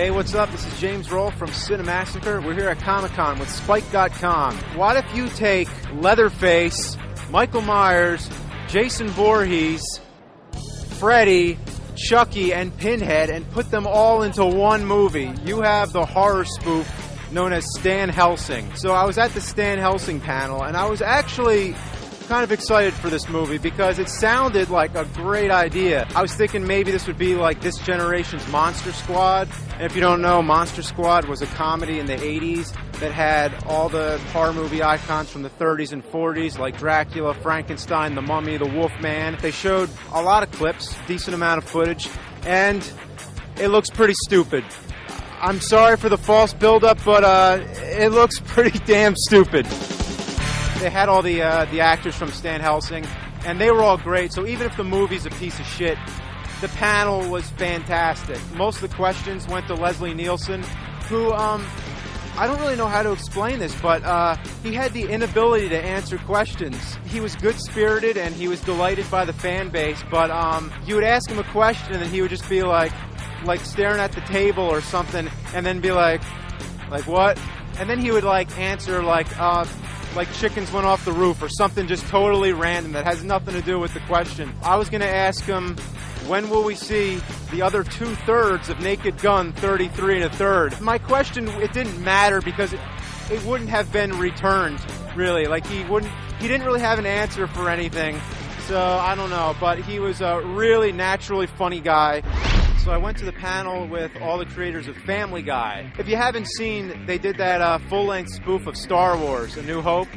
Hey, what's up? This is James Rolfe from Cinemassacre. We're here at Comic-Con with Spike.com. What if you take Leatherface, Michael Myers, Jason Voorhees, Freddy, Chucky, and Pinhead and put them all into one movie? You have the horror spoof known as Stan Helsing. So I was at the Stan Helsing panel, and I was actually kind of excited for this movie because it sounded like a great idea. I was thinking maybe this would be like this generation's Monster Squad. And if you don't know, Monster Squad was a comedy in the 80s that had all the horror movie icons from the 30s and 40s like Dracula, Frankenstein, the Mummy, the Wolfman. They showed a lot of clips, decent amount of footage, and it looks pretty stupid. I'm sorry for the false build-up, but it looks pretty damn stupid. They had all the actors from Stan Helsing, and they were all great. So even if the movie's a piece of shit, the panel was fantastic. Most of the questions went to Leslie Nielsen, who, I don't really know how to explain this, but he had the inability to answer questions. He was good-spirited, and he was delighted by the fan base, but you would ask him a question, and he would just be like staring at the table or something, and then be like what? And then he would answer like chickens went off the roof or something just totally random that has nothing to do with the question. I was going to ask him, when will we see the other 2/3 of Naked Gun 33 1/3? My question, it didn't matter because it wouldn't have been returned, really. He didn't really have an answer for anything. So I don't know, but he was a really naturally funny guy. So I went to the panel with all the creators of Family Guy. If you haven't seen, they did that full-length spoof of Star Wars, A New Hope,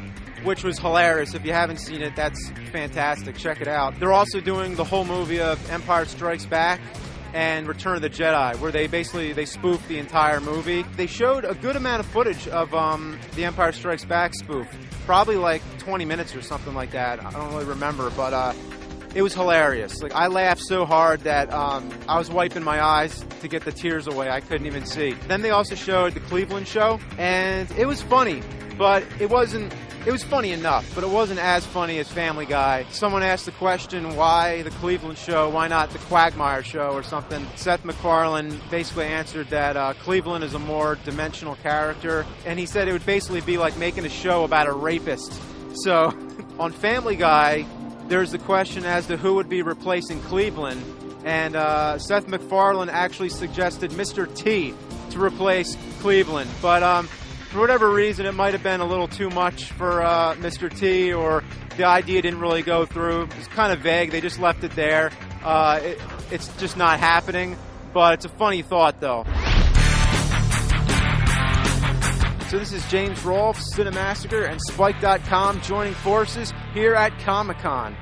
which was hilarious. If you haven't seen it, that's fantastic. Check it out. They're also doing the whole movie of Empire Strikes Back and Return of the Jedi, where they spoofed the entire movie. They showed a good amount of footage of the Empire Strikes Back spoof, probably 20 minutes or something like that. I don't really remember, but it was hilarious. I laughed so hard that I was wiping my eyes to get the tears away. I couldn't even see. Then they also showed the Cleveland show, and it was funny, but it was funny enough, but it wasn't as funny as Family Guy. Someone asked the question, why the Cleveland show, why not the Quagmire show or something? Seth MacFarlane basically answered that Cleveland is a more dimensional character, and he said it would basically be like making a show about a rapist. So on Family Guy, there's the question as to who would be replacing Cleveland, and Seth MacFarlane actually suggested Mr. T to replace Cleveland, but for whatever reason, it might have been a little too much for Mr. T, or the idea didn't really go through. It was kind of vague. They just left it there. It's just not happening, but it's a funny thought, though. So this is James Rolfe, Cinemassacre, and Spike.com joining forces here at Comic-Con.